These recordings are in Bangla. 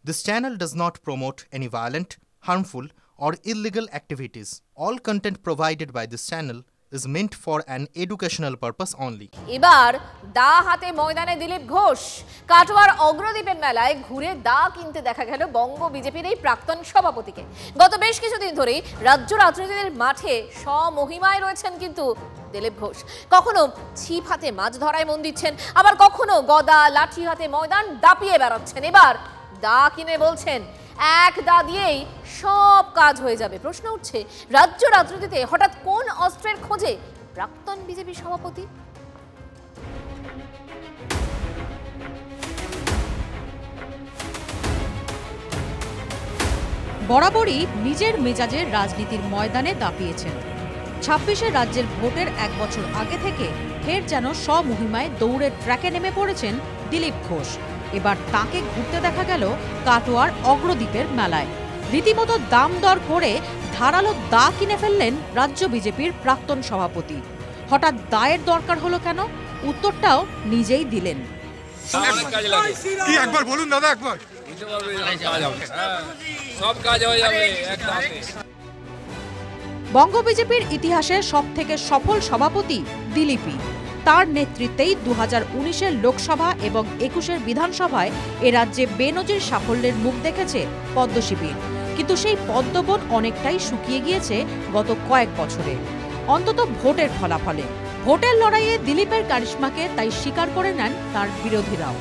This channel does not promote any violent, harmful, or illegal activities. All content provided by this channel is meant for an educational purpose only. এবার দা হাতে ময়দানে দিলীপ ঘোষ। কাটোয়ার অগ্রদ্বীপের মেলায় ঘুরে দা কিনতে দেখা গেল বঙ্গ বিজেপির এই প্রাক্তন সভাপতিকে। গত বেশ কিছুদিন ধরেই রাজ্য রাজনীতির মাঠে স্বমহিমায় রয়েছেন কিন্তু দিলীপ ঘোষ। কখনো ছিপ হাতে মাছ ধরায় মন দিচ্ছেন, আবার কখনো গদা লাঠি হাতে ময়দান দাপিয়ে বেড়াচ্ছেন। এবার দা কিনে বলছেন এক দা দিয়েই সব কাজ হয়ে যাবে। প্রশ্ন উঠছে, রাজ্য রাজনীতিতে হঠাৎ কোন অস্ত্রের খোঁজে প্রাক্তন বিজেপি সভাপতি? বরাবরই নিজের মেজাজের রাজনীতির ময়দানে দাপিয়েছেন। ২৬শে রাজ্যের ভোটের এক বছর আগে থেকে ফের যেন স্বমহিমায় দৌড়ের ট্র্যাকে নেমে পড়েছেন দিলীপ ঘোষ। এবার তাকে ঘুরতে দেখা গেল কাটোয়ার অগ্রদ্বীপের মেলায়। রীতিমতো দাম দর করে ধারালো দা কিনে ফেললেন রাজ্য বিজেপির প্রাক্তন সভাপতি। হঠাৎ দায়ের দরকার হলো কেন, উত্তরটাও নিজেই দিলেন। একবার বলুন দাদা, একবার সব কাজ হয়ে যাবে একসাথে। বঙ্গ বিজেপির ইতিহাসের সবথেকে সফল সভাপতি দিলীপই। তার নেতৃত্বেই ২০১৯-এর লোকসভা এবং ২১-এর বিধানসভায় এ রাজ্যে বেনজির সাফল্যের মুখ দেখেছে পদ্ম শিবির। কিন্তু সেই পদ্মবন অনেকটাই শুকিয়ে গিয়েছে গত কয়েক বছরে, অন্তত ভোটের ফলাফলে। ভোটের লড়াইয়ে দিলীপের কারিশমাকে তাই স্বীকার করে নেন তার বিরোধীরাও।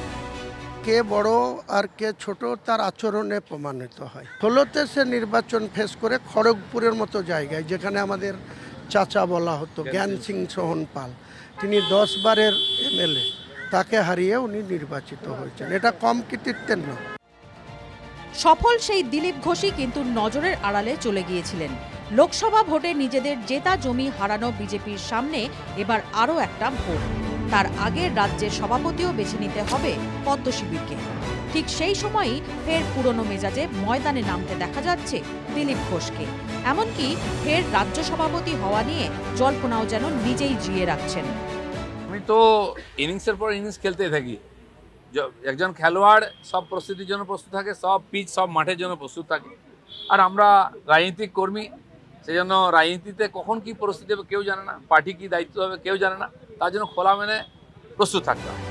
কে বড় আর কে ছোট তার আচরণে প্রমাণিত হয়। ১৬তে সে নির্বাচন ফেস করে খড়গপুরের মতো জায়গায়, যেখানে আমাদের চাচা বলা হতো জ্ঞান সিং সোহন পাল, তিনি ১০ বারের এমএলএ, তাকে হারিয়ে উনি নির্বাচিত হয়েছেন। এটা কম কৃতিত্বের নয়। সফল সেই দিলীপ ঘোষই কিন্তু নজরের আড়ালে চলে গিয়েছিলেন। লোকসভা ভোটে নিজেদের জেতা জমি হারানো বিজেপির সামনে এবার আরও একটা ভোট। তার আগে রাজ্যের সভাপতিও বেছে নিতে হবে পদ্ম শিবিরকে। ঠিক সেই সময়ই ফের পুরনো মেজাজে ময়দানে নামতে দেখা যাচ্ছে দিলীপ ঘোষকে। এমনকি ফের রাজ্য সভাপতি হওয়া নিয়ে জল্পনাও যেন নিজেই জিয়ে রাখছেন। আমি তো ইনিংসের পর ইনিংস খেলতেই থাকি। একজন খেলোয়াড় সব প্রস্তুতির জন্য প্রস্তুত থাকে, সব পিচ সব মাঠের জন্য প্রস্তুত থাকে। আর আমরা রাজনৈতিক কর্মী, সেজন্য রাজনীতিতে কখন কি পরিস্থিতি হবে কেউ জানে না, পার্টি কি দায়িত্ব হবে কেউ জানে না, তার জন্য খোলা মেনে প্রস্তুত থাকতে হয়।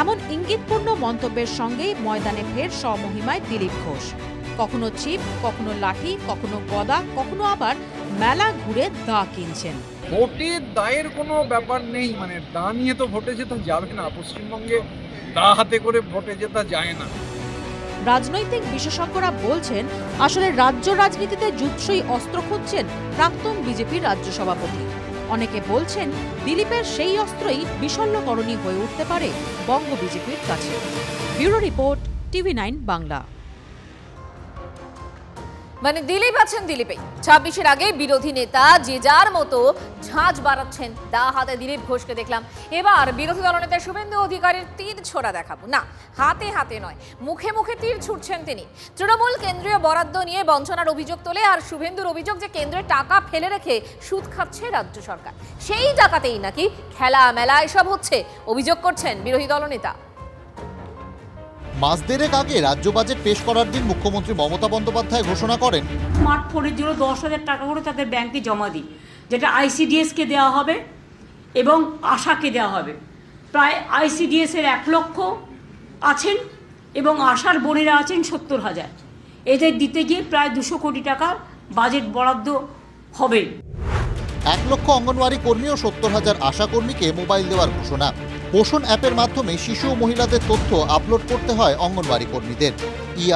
এমন ইঙ্গিতপূর্ণ মন্তব্যের সঙ্গেই ময়দানে ফের স্বমহিমায় দিলীপ ঘোষ। কখনো ছিপ, কখনো লাঠি, কখনো গদা, কখনো আবার মেলা ঘুরে দা কিনছেন। ভোটের দায়ের কোনো ব্যাপার নেই, মানে দা নিয়ে তো ভোটে যেতে যাবে না। পশ্চিমবঙ্গে দা হাতে করে ভোটে যেতে যায় না। রাজনৈতিক বিশেষজ্ঞরা বলছেন, আসলে রাজ্য রাজনীতিতে জুৎসই অস্ত্র খুঁজছেন প্রাক্তন বিজেপির রাজ্য সভাপতি। অনেকে বলছেন দিলীপের সেই অস্ত্রই বিষল্যকরণী হয়ে উঠতে পারে বঙ্গ বিজেপির কাছে। Bureau report, TV9 Bangla. মানে দিলীপ আছেন দিলীপেই। ২৬-এর আগে বিরোধী নেতা যে যার মতো ঝাঁঝ বাড়াচ্ছেন। দা হাতে দিলীপ ঘোষকে দেখলাম। এবার বিরোধী দলনেতা শুভেন্দু অধিকারীর তীর ছোড়া দেখাবো না, হাতে হাতে নয়, মুখে মুখে তীর ছুটছেন তিনি। তৃণমূল কেন্দ্রীয় বরাদ্দ নিয়ে বঞ্চনার অভিযোগ তোলে, আর শুভেন্দুর অভিযোগ যে কেন্দ্রে টাকা ফেলে রেখে সুদ খাচ্ছে রাজ্য সরকার। সেই টাকাতেই নাকি খেলা মেলা এসব হচ্ছে, অভিযোগ করছেন বিরোধী দলনেতা। মাস দেড়েক আগে রাজ্য বাজেট পেশ করার দিন মুখ্যমন্ত্রী মমতা বন্দ্যোপাধ্যায় ঘোষণা করেন, স্মার্টফোনের জন্য ১০,০০০ টাকা করে তাদের ব্যাংকে জমা দিই, যেটা ICDS-কে দেওয়া হবে এবং আশাকে দেওয়া হবে। প্রায় ICDS-এর ১ লক্ষ আছেন এবং আশার বোনেরা আছেন ৭০,০০০। এদের দিতে গিয়ে প্রায় ২০০ কোটি টাকা বাজেট বরাদ্দ হবে। ১ লক্ষ অঙ্গনওয়াড়ি কর্মী ও ৭০,০০০ আশা কর্মীকে মোবাইল দেওয়ার ঘোষণা। পোষণ অ্যাপের মাধ্যমে শিশু ও মহিলাদের তথ্য আপলোড করতে হয় অঙ্গনওয়াড়ি কর্মীদের।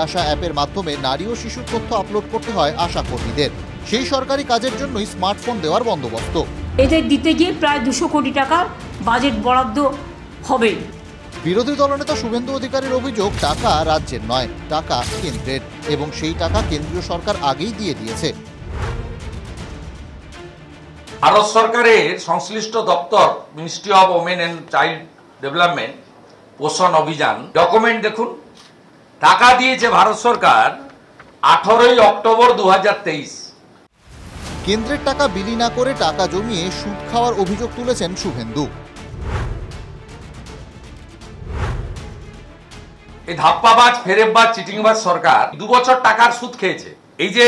আশা অ্যাপের মাধ্যমে নারী ও শিশুর তথ্য আপলোড করতে হয় আশা কর্মীদের। সেই সরকারি কাজের জন্যই স্মার্টফোন দেওয়ার বন্দোবস্ত। এদের দিতে গিয়ে প্রায় ২০০ কোটি টাকা বাজেট বরাদ্দ হবে। বিরোধী দলনেতা শুভেন্দু অধিকারীর অভিযোগ, টাকা রাজ্যের নয়, টাকা কেন্দ্রের, এবং সেই টাকা কেন্দ্রীয় সরকার আগেই দিয়ে দিয়েছে। ভারত সরকারের সংশ্লিষ্ট দপ্তর ministry of women and child development পোষণ অভিযান ডকুমেন্ট দেখুন, টাকা দিয়েছে ভারত সরকার 18ই অক্টোবর 2023। কেন্দ্রের টাকা বিলি না করে টাকা জমিয়ে সুদ খাওয়ার অভিযোগ তুলেছেন শুভেন্দু। এই ধাপ্পাবাজ, ফেরেববাজ, চিটিংবাজ সরকার 2 বছর টাকার সুদ খেয়েছে। এই যে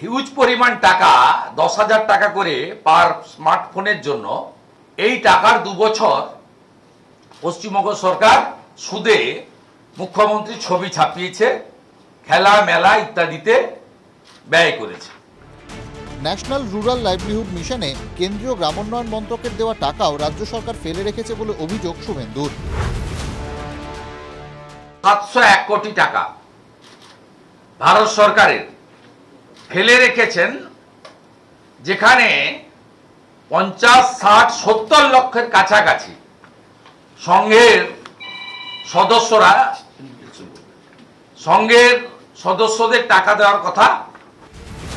হিউজ পরিমাণ টাকা, 10,000 টাকা করে পার স্মার্টফোনের জন্য, এই টাকার 2 বছর পশ্চিমবঙ্গ সরকার সুদে মুখ্যমন্ত্রী ছবি ছাপিয়েছে, খেলা মেলা ইত্যাদিতে ব্যয় করেছে। ন্যাশনাল রুরাল লাইভলিহুড মিশনে কেন্দ্রীয় গ্রামোন্নয়ন মন্ত্রকের দেওয়া টাকাও রাজ্য সরকার ফেলে রেখেছে বলে অভিযোগ শুভেন্দুর। 701 কোটি টাকা ভারত সরকারের ফেলে রেখেছেন, যেখানে 50, 60, 70 লক্ষের কাছাকাছি সংঘের সদস্যদের টাকা দেওয়ার কথা।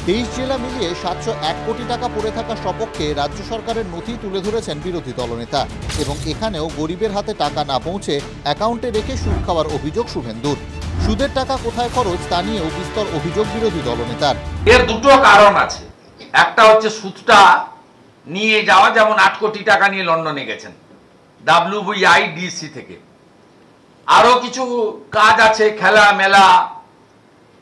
23 জেলা মিলিয়ে 701 কোটি টাকা পড়ে থাকা সপক্ষে রাজ্য সরকারের নথি তুলে ধরেছেন বিরোধী দলনেতা, এবং এখানেও গরিবের হাতে টাকা না পৌঁছে অ্যাকাউন্টে রেখে সুদ খাওয়ার অভিযোগ শুভেন্দুর। সুদের টাকা কোথায় খরচ তা নিয়েও বিস্তর অভিযোগ বিরোধী দলনেতার। এর দুটো কারণ আছে। একটা হচ্ছে সুদটা নিয়ে যাওয়া, যেমন 8 কোটি টাকা নিয়ে লন্ডনে গেছেন WVIDC থেকে। আরো কিছু কাজ আছে, খেলা মেলা,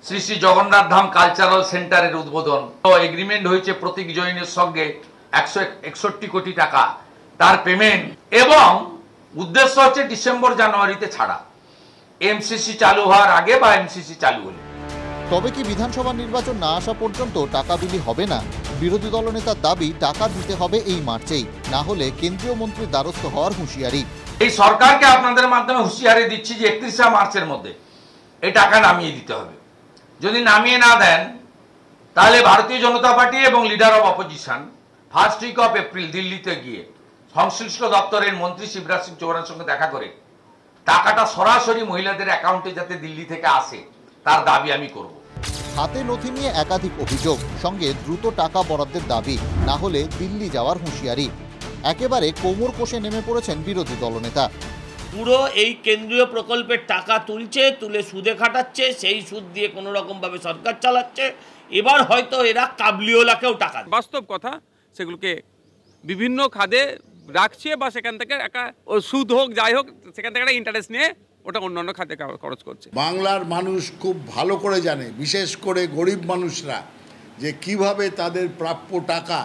শ্রী শ্রী জগন্নাথ ধাম কালচারাল সেন্টারের উদ্বোধন, এগ্রিমেন্ট হয়েছে প্রতীক জৈনের সঙ্গে 161 কোটি টাকা তার পেমেন্ট, এবং উদ্দেশ্য হচ্ছে ডিসেম্বর জানুয়ারিতে ছাড়া, MCC চালু হওয়ার আগে বা MCC চালু হলে। তবে কি বিধানসভা নির্বাচন না আসা পর্যন্ত টাকা বিলি হবে না? বিরোধী দলনেতার দাবি টাকা দিতে হবে এই মার্চেই, না হলে কেন্দ্রীয় মন্ত্রীর দ্বারস্থ হওয়ার হুঁশিয়ারি। এই সরকারকে আপনাদের মাধ্যমে হুঁশিয়ারি দিচ্ছি যে 31শে মার্চের মধ্যে এই টাকা নামিয়ে দিতে হবে। যদি নামিয়ে না দেন, তাহলে ভারতীয় জনতা পার্টি এবং leader of opposition 1 week of April দিল্লিতে গিয়ে সংশ্লিষ্ট দপ্তরের মন্ত্রী শিবরাজ সিং চৌহানের সঙ্গে দেখা করে টাকাটা সরাসরি মহিলাদের অ্যাকাউন্টে যাতে দিল্লি থেকে আসে তার দাবি আমি করব। হাতে নথি নিয়ে একাধিক অভিযোগ, সঙ্গে দ্রুত টাকা বরাদ্দের দাবি, না হলে দিল্লি যাওয়ার হুঁশিয়ারি। একেবারে কোমর কষে নেমে পড়েছেন বিরোধী দলনেতা। পুরো এই কেন্দ্রীয় প্রকল্পের টাকা তুলে সুদে খাটাচ্ছে, সেই সুদ দিয়ে কোনো রকমভাবে সরকার চালাচ্ছে। এবার হয়তো এরা কাবলিওয়ালাকেও টাকা, বাস্তব কথা, সেগুলোকে বিভিন্ন খাদে রাখছে বা সেখান থেকে একটা সুদ হোক যাই হোক সেখান থেকে একটা ইন্টারেস্ট নিয়ে ওটা অন্যান্য খাতে খরচ করছে। বাংলার মানুষ খুব ভালো করে জানে, বিশেষ করে গরিব মানুষরা, যে কিভাবে তাদের প্রাপ্য টাকা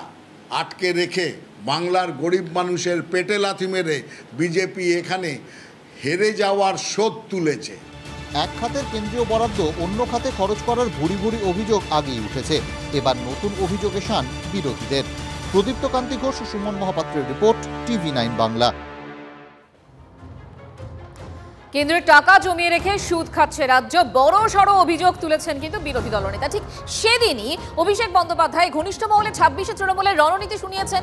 আটকে রেখে বাংলার গরিব মানুষের পেটে লাথি মেরে বিজেপি এখানে হেরে যাওয়ার শোধ তুলেছে। এক খাতের কেন্দ্রীয় বরাদ্দ অন্য খাতে খরচ করার ভুরি ভুরি অভিযোগ আগেই উঠেছে। এবার নতুন অভিযোগে শান বিরোধীদের। প্রদীপ্ত কান্তি ঘোষ, সুমন মহাপাত্রের রিপোর্ট, TV9 বাংলা। কেন্দ্রের টাকা জমিয়ে রেখে সুদ খাচ্ছে রাজ্য, বড় সড় অভিযোগ তুলেছেন কিন্তু বিরোধী দলনেতা। ঠিক সেদিনই অভিষেক বন্দ্যোপাধ্যায় ঘনিষ্ঠ মহলে 26শে তৃণমূলের রণনীতি শুনিয়েছেন।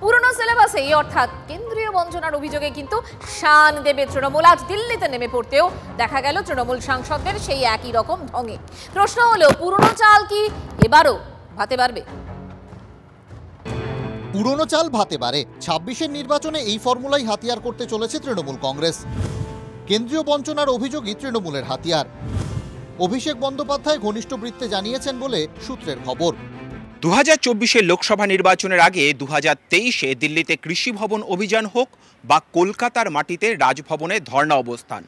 পুরনো সিলেবাসে, অর্থাৎ কেন্দ্রীয় বঞ্চনার অভিযোগে কিন্তু শান দেবে তৃণমূল। আজ দিল্লিতে নেমে পড়তেও দেখা গেল তৃণমূল সাংসদদের সেই একই রকম ঢঙে। প্রশ্ন হলো, পুরনো চাল কি এবারও ভাতে পারবে? পুরনো চাল ভাতে পারে। 26-এর নির্বাচনে এই ফর্মুলাই হাতিয়ার করতে চলেছে তৃণমূল কংগ্রেস। কেন্দ্রীয় বঞ্চনার অভিযোগই তৃণমূলের হাতিয়ার। অভিষেক বন্দ্যোপাধ্যায় ঘনিষ্ঠ বৃত্তে জানিয়েছেন বলে সূত্রের খবর। 2024-এর লোকসভা নির্বাচনের আগে 2023-এ দিল্লিতে কৃষি ভবন অভিযান হোক বা কলকাতার মাটিতে রাজভবনে ধর্ণা অবস্থান,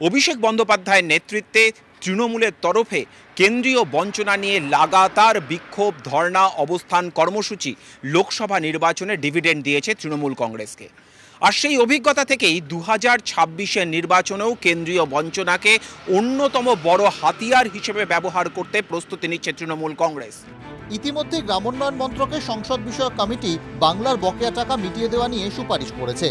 অভিষেক বন্দ্যোপাধ্যায়ের নেতৃত্বে তৃণমূলের তরফে কেন্দ্রীয় বঞ্চনা নিয়ে লাগাতার বিক্ষোভ, ধর্ণা, অবস্থান কর্মসূচি লোকসভা নির্বাচনে ডিভিডেন্ড দিয়েছে তৃণমূল কংগ্রেসকে। আর সেই অভিজ্ঞতা থেকেই 2026-এর নির্বাচনেও কেন্দ্রীয় বঞ্চনাকে অন্যতম বড় হাতিয়ার হিসেবে ব্যবহার করতে প্রস্তুতি নিচ্ছে তৃণমূল কংগ্রেস। ইতিমধ্যে গ্রামোন্নয়ন মন্ত্রকের সংসদ বিষয়ক কমিটি বাংলার বকেয়া টাকা মিটিয়ে দেওয়া নিয়ে সুপারিশ করেছে।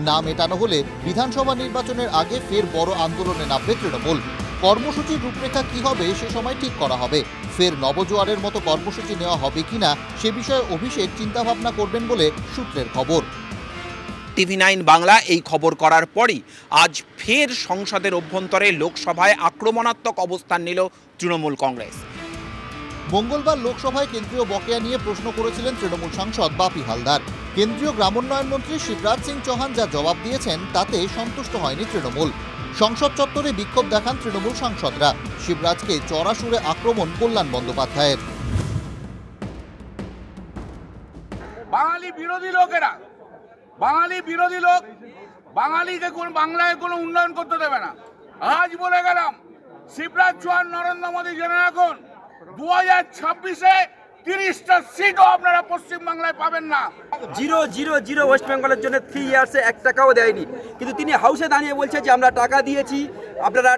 না মেটানো হলে বিধানসভা নির্বাচনের আগে ফের বড় আন্দোলনে নামবে তৃণমূল। কর্মসূচির রূপরেখা কি হবে সে সময় ঠিক করা হবে। ফের নবজোয়ারের মতো কর্মসূচি নেওয়া হবে কিনা সে বিষয়ে অভিষেক চিন্তাভাবনা করবেন বলে সূত্রের খবর। TV9 বাংলা এই খবর করার পরই আজ ফের সংসদের অভ্যন্তরে লোকসভায় আক্রমণাত্মক অবস্থান নিল তৃণমূল কংগ্রেস। মঙ্গলবার লোকসভায় কেন্দ্রীয় বকেয়া নিয়ে প্রশ্ন করেছিলেন তৃণমূল সাংসদ বাপি হালদার। কেন্দ্রীয় গ্রামোন্নয়ন মন্ত্রী শিবরাজ সিং চৌহান যা জবাব দিয়েছেন তাতে সন্তুষ্ট হয়নি তৃণমূল। সংসদ চত্বরে বিক্ষোভ দেখান তৃণমূল সাংসদরা। শিবরাজকে চড়া সুরে আক্রমণ কল্যাণ বন্দ্যোপাধ্যায়ের। বাঙালি বিরোধী লোকেরা, বাঙালি বিরোধী লোক বাঙালিকে বাংলায় কোনো উন্নয়ন করতে দেবে না। আজ বলে গেলাম, শিবরাজ চৌহান, নরেন্দ্র মোদী জেনে রাখুন, 2026-এ 30টা সিটও আপনারা পশ্চিমবাংলায় পাবেন না। 0 ওয়েস্ট বেঙ্গলের জন্য 3 ইয়ার্সে 1 টাকাও দেয়নি, কিন্তু তিনি হাউসে দাঁড়িয়ে বলছে যে আমরা টাকা দিয়েছি, আপনারা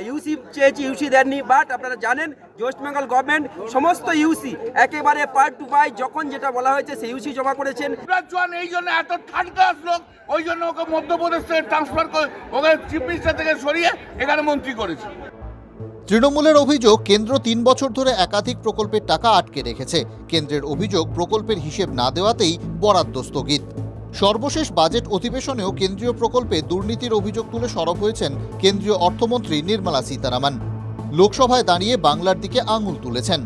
ইউসি চেয়েছি, ইউসি দেননি। বাট আপনারা জানেন যে ওয়েস্ট বেঙ্গল গভর্নমেন্ট সমস্ত ইউসি একেবারে পার্ট টু পাই যখন যেটা বলা হয়েছে সেই ইউসি জমা করেছেন। শিবরাজ চৌহান এই জন্য এত থার্ড ক্লাস লোক, ওই জন্য ওকে মধ্যপ্রদেশ থেকে ট্রান্সফার করে ওকে চিফ মিনিস্টার থেকে সরিয়ে এখানে মন্ত্রী করেছে। তৃণমূলের অভিযোগ, কেন্দ্র 3 বছর ধরে একাধিক প্রকল্পের টাকা আটকে রেখেছে। কেন্দ্রের অভিযোগ, প্রকল্পের হিসেব না দেওয়াতেই বরাদ্দ স্থগিত। সর্বশেষ বাজেট অধিবেশনেও কেন্দ্রীয় প্রকল্পে দুর্নীতির অভিযোগ তুলে সরব হয়েছেন কেন্দ্রীয় অর্থমন্ত্রী নির্মলা সীতারামন। লোকসভায় দাঁড়িয়ে বাংলার দিকে আঙুল তুলেছেন।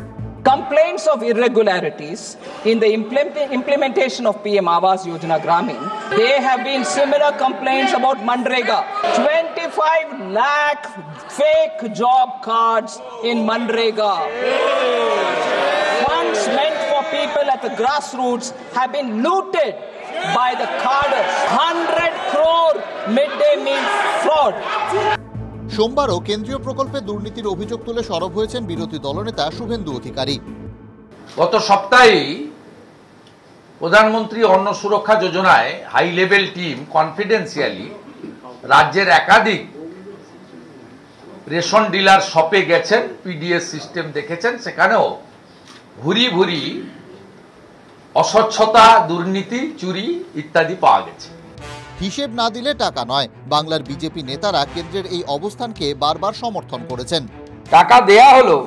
Complaints of irregularities in the implementation of PM Awas Yojana Gramin. There have been similar complaints about Manrega. 25 lakh fake job cards in Manrega. Funds meant for people at the grassroots have been looted by the carders. 100 crore midday meal fraud. সোমবারও কেন্দ্রীয় প্রকল্পে দুর্নীতির অভিযোগ তুলে সরব হয়েছেন বিরোধী দলনেতা শুভেন্দু অধিকারী। গত সপ্তাহেই প্রধানমন্ত্রী অন্ন সুরক্ষা যোজনায় হাই লেভেল টিম কনফিডেন্সিয়ালি রাজ্যের একাধিক রেশন ডিলার শপে গেছেন, পিডিএস সিস্টেম দেখেছেন। সেখানেও ভুরি ভুরি অস্বচ্ছতা, দুর্নীতি, চুরি ইত্যাদি পাওয়া গেছে। হিসেব না দিলে টাকা নয়, বাংলার বিজেপি নেতারা কেন্দ্রের এই অবস্থানকে বারবার সমর্থন করেছেন। টাকা দেয়া হলো,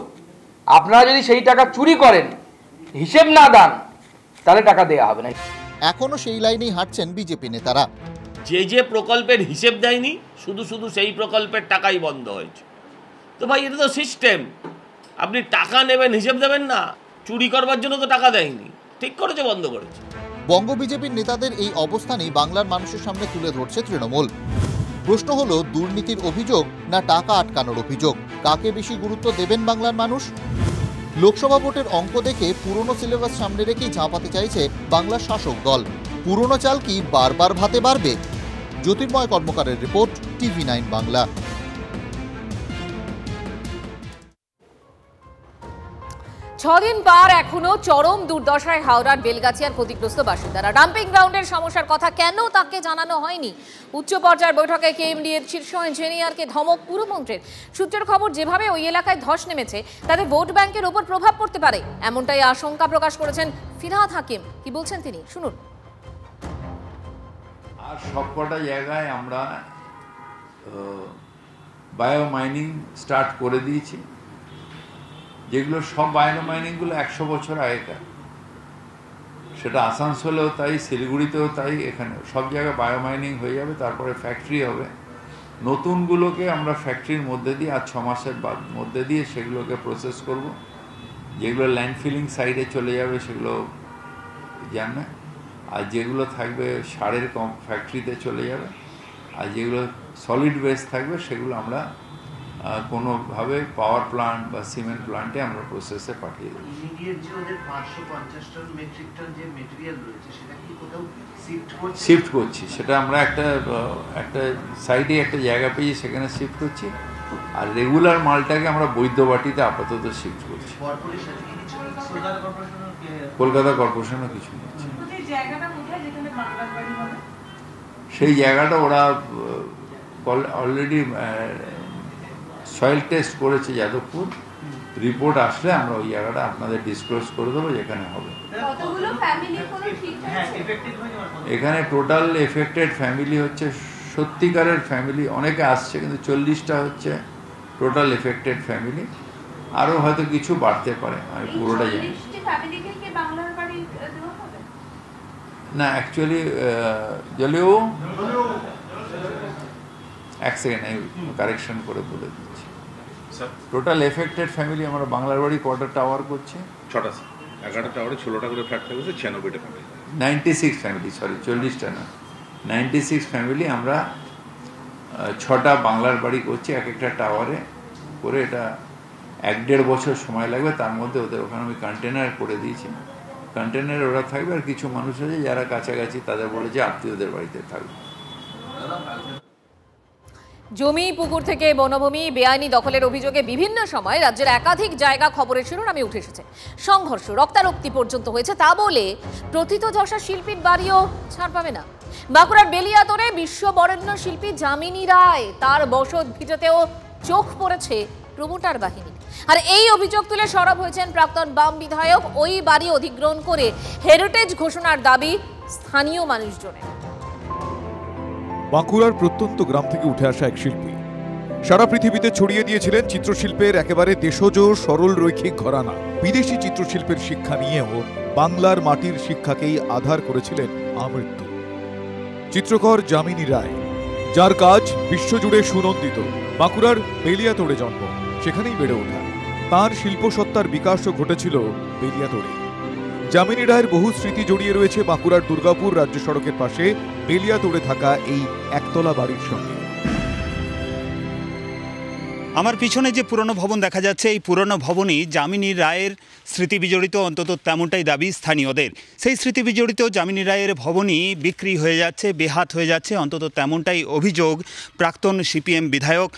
আপনারা যদি সেই টাকা চুরি করেন, হিসেব না দেন, তাহলে টাকা দেয়া হবে না। এখনো সেই লাইনেই হাঁটছেন বিজেপি নেতারা। যে প্রকল্পের হিসেব দেয়নি, শুধু সেই প্রকল্পের টাকাই বন্ধ হয়েছে। তো ভাই, এটা তো সিস্টেম। আপনি টাকা নেবেন, হিসেব দেবেন না, চুরি করবার জন্য তো টাকা দেয়নি, ঠিক করেছে, বন্ধ করেছে। বঙ্গ বিজেপির নেতাদের এই অবস্থানই বাংলার মানুষের সামনে তুলে ধরছে তৃণমূল। প্রশ্ন হলো, দুর্নীতির অভিযোগ না টাকা আটকানোর অভিযোগ, কাকে বেশি গুরুত্ব দেবেন বাংলার মানুষ? লোকসভা ভোটের অঙ্ক দেখে পুরনো সিলেবাস সামনে রেখেই ঝাঁপাতে চাইছে বাংলার শাসক দল। পুরনো চাল কি বারবার ভাতে বাড়বে? জ্যোতির্ময় কর্মকারের রিপোর্ট, TV9 বাংলা। ছদিন পার এখনো চরম দুর্দশায় হাওড়ার বেলগাছিয়ার ক্ষতিগ্রস্ত বাসিন্দারা। ডাম্পিং গ্রাউন্ডের সমস্যার কথা কেন তাকে জানানো হয়নি? উচ্চ পর্যায়ের বৈঠকে কেএমডি এর শীর্ষ ইঞ্জিনিয়ারকে ধমক পুরমন্ত্রীর। সূত্রের খবর, যেভাবে ওই এলাকায় ধস নেমেছে তাতে ভোট ব্যাংকের উপর প্রভাব পড়তে পারে, এমনটাই আশঙ্কা প্রকাশ করেছেন ফিরহাদ হাকিম। কি বলছেন তিনি, শুনুন। আর সবকটা জায়গায় আমরা বায়ো মাইনিং স্টার্ট করে দিয়েছি, যেগুলো সব বায়ো মাইনিংগুলো 100 বছর আগেকার। সেটা আসানসোলেও তাই, শিলিগুড়িতেও তাই, এখানে সব জায়গায় বায়ো মাইনিং হয়ে যাবে, তারপরে ফ্যাক্টরি হবে। নতুনগুলোকে আমরা ফ্যাক্টরির মধ্যে দিয়ে আর 6 মাসের মধ্যে দিয়ে সেগুলোকে প্রসেস করব। যেগুলো ল্যান্ডফিলিং সাইডে চলে যাবে সেগুলো জানবে, আর যেগুলো থাকবে সারের ফ্যাক্টরিতে চলে যাবে, আর যেগুলো সলিড ওয়েস্ট থাকবে সেগুলো আমরা কোনোভাবে পাওয়ার প্লান্ট বা সিমেন্ট প্লান্টে আমরা প্রসেসে পাঠিয়ে দেবো। শিফট করছি, সেটা আমরা একটা সাইডে একটা জায়গা পেয়েছি, সেখানে শিফট করছি। আর রেগুলার মালটাকে আমরা বৈদ্যবাটিতে আপাতত শিফট করছি। কলকাতা কর্পোরেশনও কিছু নিচ্ছে। সেই জায়গাটা ওরা অলরেডি সয়েল টেস্ট করেছে যাদবপুর। রিপোর্ট আসলে আমরা ওই জায়গাটা আপনাদের ডিসক্লোজ করে দেবো যেখানে হবে। এখানে টোটাল এফেক্টেড ফ্যামিলি হচ্ছে, সত্যিকারের ফ্যামিলি অনেকে আসছে, কিন্তু 40টা হচ্ছে টোটাল এফেক্টেড ফ্যামিলি। আরও হয়তো কিছু বাড়তে পারে, আমি পুরোটা জানি না। অ্যাকচুয়ালি জলেও এক সেকেন্ড আমি কারেকশন করে বলে দিচ্ছি। টোটাল এফেক্টেড ফ্যামিলি আমরা বাংলার বাড়ি কটা টাওয়ার করছি, 6টা 11টা টাওয়ারে 16টা করে ফ্ল্যাট থাকবে, 96টা ফ্যামিলি, 96 ফ্যামিলি, সরি 40টা না, 96 ফ্যামিলি আমরা 6টা বাংলার বাড়ি করছি এক একটা টাওয়ারে করে। এটা 1-1.5 বছর সময় লাগবে। তার মধ্যে ওদের ওখানে আমি কন্টেনার করে দিয়েছি, কন্টেনারে ওরা থাকবে। আর কিছু মানুষ আছে যারা কাছাকাছি, তাদের বলেছে আত্মীয়দের বাড়িতে থাকবে। জমি পুকুর থেকে বনভূমি বেআইনি দখলের অভিযোগে বিভিন্ন সময় রাজ্যের একাধিক জায়গা খবরের শিরোনামে উঠে এসেছে। সংঘর্ষ, রক্তারক্তি পর্যন্ত হয়েছে। তা বলে প্রথিতযশা শিল্পীর বাড়িও ছাড় পাবে না। বাঁকুড়ার বেলিয়াতোড়ে বিশ্ববরেণ্য শিল্পী যামিনী রায়, তার বসত ভিটাতেও চোখ পড়েছে প্রমোটার বাহিনী। আর এই অভিযোগ তুলে সরব হয়েছেন প্রাক্তন বাম বিধায়ক। ওই বাড়ি অধিগ্রহণ করে হেরিটেজ ঘোষণার দাবি স্থানীয় মানুষজনের। বাঁকুড়ার প্রত্যন্ত গ্রাম থেকে উঠে আসা এক শিল্পী সারা পৃথিবীতে ছড়িয়ে দিয়েছিলেন চিত্রশিল্পের একেবারে দেশজ সরল রৈখিক ঘরানা। বিদেশি চিত্রশিল্পের শিক্ষা নিয়েও বাংলার মাটির শিক্ষাকেই আধার করেছিলেন আমৃত্যু। চিত্রকর যামিনী রায়, যার কাজ বিশ্বজুড়ে সুনন্দিত। বাঁকুড়ার বেলিয়াতোড়ে জন্ম, সেখানেই বেড়ে ওঠা। তাঁর শিল্পসত্তার বিকাশও ঘটেছিল বেলিয়াতোড়ে। যামিনী রায়ের বহু স্মৃতি জড়িয়ে রয়েছে বাঁকুড়ার দুর্গাপুর রাজ্য সড়কের পাশে বেলিয়াতোড়ে থাকা এই একতলা বাড়ির সঙ্গে। আমার পিছনে যে পুরনো ভবন দেখা যাচ্ছে, এই পুরনো ভবনই যামিনী রায়ের স্মৃতি বিজড়িত, অন্তত তেমনটাই দাবি স্থানীয়দের। সেই স্মৃতি বিজড়িত যামিনী রায়ের ভবনই বিক্রি হয়ে যাচ্ছে, বেহাত হয়ে যাচ্ছে, অন্তত তেমনটাই অভিযোগ প্রাক্তন সিপিএম বিধায়ক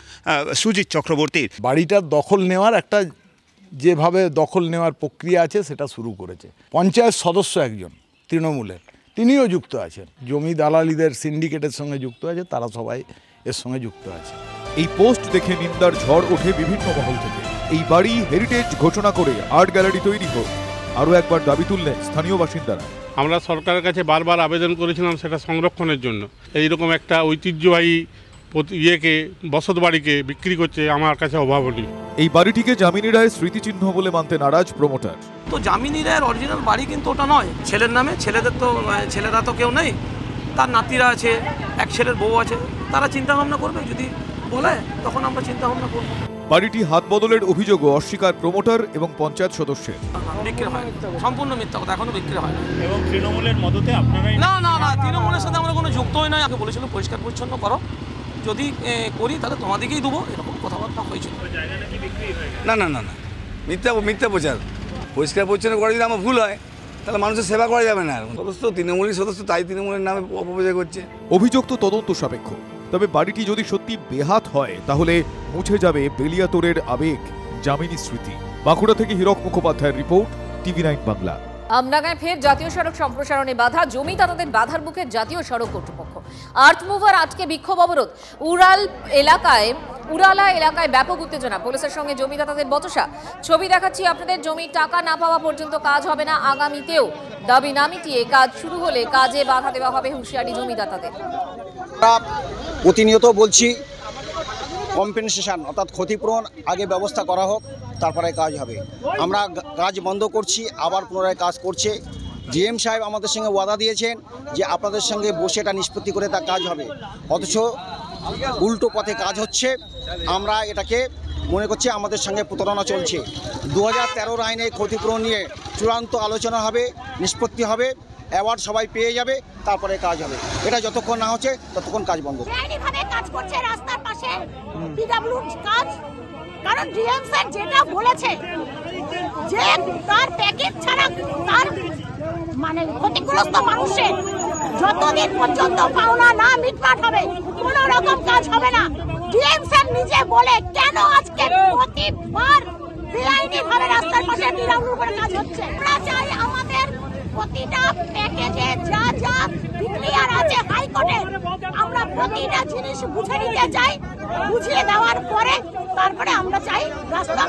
সুজিত চক্রবর্তীর। বাড়িটার দখল নেওয়ার একটা যেভাবে দখল নেওয়ার প্রক্রিয়া আছে সেটা শুরু করেছে। পঞ্চায়েত সদস্য একজন তৃণমূলের, তিনিও যুক্ত আছেন। জমি দালালিদের সিন্ডিকেটের সঙ্গে যুক্ত আছে, তারা সবাই এর সঙ্গে যুক্ত আছে। এই পোস্ট দেখে নিন্দার ঝড় ওঠে বিভিন্ন মহল থেকে। এই বাড়ি হেরিটেজ ঘোষণা করে আর্ট গ্যালারি তৈরি হোক, আরও একবার দাবি তুললেন স্থানীয় বাসিন্দারা। আমরা সরকারের কাছে বারবার আবেদন করেছিলাম সেটা সংরক্ষণের জন্য। এইরকম একটা ঐতিহ্যবাহী বসত বাড়িকে বিক্রি করছে আমার কাছে অভাবনীয়। এই বাড়িটিকে যামিনী রায়ের স্মৃতিচিহ্ন বলে মানতে নারাজ প্রমোটার। তো যামিনী রায়ের অরিজিনাল বাড়ি কিন্তু ওটা নয়, ছেলের নামে। ছেলেরা তো কেউ নেই, তার নাতিরা আছে, এক ছেলের বউ আছে। তারা চিন্তা ভাবনা করবে, যদি বলে তখন আমরা চিন্তা ভাবনা করবো। বাড়িটি হাত বদলের অভিযোগও অস্বীকার প্রমোটার এবং পঞ্চায়েত সদস্যের। বিক্রি হয় সম্পূর্ণ মিথ্যা কথা, এখনো বিক্রি হয় না। এবং তৃণমূলের মদতে আপনারাই না, তৃণমূলের সাথে আমরা কোনো যুক্তই নয়। আগে বলেছিল পরিষ্কার পরিচ্ছন্ন করো, যদি করি তাহলে তোমাদেরকেই দেবো, এরকম কথাবার্তা হয়েছিল। না, মিথ্যা প্রচার। পরিষ্কার পরিচ্ছন্ন করা যদি আমার ভুল হয় তাহলে মানুষের সেবা করা যাবে না। সদস্য তৃণমূলের সদস্য, তাই তৃণমূলের নামে অপপ্রচার করছে। অভিযোগ তো তদন্ত সাপেক্ষ, তবে বাড়িটি যদি সত্যি বেহাত হয় তাহলে মুছে যাবে বেলিয়াতোড়ের আবেগ, যামিনী স্মৃতি। বাঁকুড়া থেকে হীরক মুখোপাধ্যায়ের রিপোর্ট, টিভি9 বাংলা। আমডাঙ্গায় ফের জাতীয় সড়ক সম্প্রসারণে বাধা। জমিদাতাদের বাধার মুখে জাতীয় সড়ক কর্তৃপক্ষ। আর্থ মুভার আটকে বিক্ষোভ অবরোধ। উড়ালা এলাকায় ব্যাপক উত্তেজনা। পুলিশের সঙ্গে জমিদাতাদের বচসা। ছবি দেখাচ্ছি আপনাদের। জমির টাকা না পাওয়া পর্যন্ত কাজ হবে না আগামীতেও। দাবি না মিটিয়ে কাজ শুরু হলে কাজে বাধা দেওয়া হবে, হুঁশিয়ারি জমিদাতাদের। প্রতিনিয়ত বলছি, কম্পেনসেশন অর্থাৎ ক্ষতিপূরণ আগে ব্যবস্থা করা হোক, তারপরে কাজ হবে। আমরা কাজ বন্ধ করছি, আবার পুনরায় কাজ করছে। ডিএম সাহেব আমাদের সঙ্গে ওয়াদা দিয়েছেন যে আপনাদের সঙ্গে বসে এটা নিষ্পত্তি করে তা কাজ হবে, অথচ উল্টো পথে কাজ হচ্ছে। আমরা এটাকে মনে করছি আমাদের সঙ্গে প্রতারণা চলছে। 2013 আইনে ক্ষতিপূরণ নিয়ে চূড়ান্ত আলোচনা হবে, নিষ্পত্তি হবে, অ্যাওয়ার্ড সবাই পেয়ে যাবে, তারপরে কাজ হবে। এটা যতক্ষণ না হচ্ছে ততক্ষণ কাজ বন্ধ। কাজ করছে রাস্তার পাশে পিডব্লিউ কাজ, কারণ ডিএম স্যার যেটা বলেছে যে তার প্যাকেজ ছাড়া তার মানে ক্ষতিগ্রস্ত মানুষের যতদিন পর্যন্ত পাওনা না মিটমাট হবে কোনো রকম কাজ হবে না। ডিএম স্যার নিজে বলে কেন আজকে প্রতিবার বেআইনি ভাবে রাস্তার পাশে পিডব্লিউ করে কাজ হচ্ছে। আমরা চাই আমাদের প্রতিটা প্যাকেজে যা যা ডিক্লিয়ার আছে হাইকোর্টে, আমরা প্রতিটা জিনিস বুঝে নিতে চাই। বুঝিয়ে দেওয়ার পরে তারপরে আমরা চাই রাস্তা।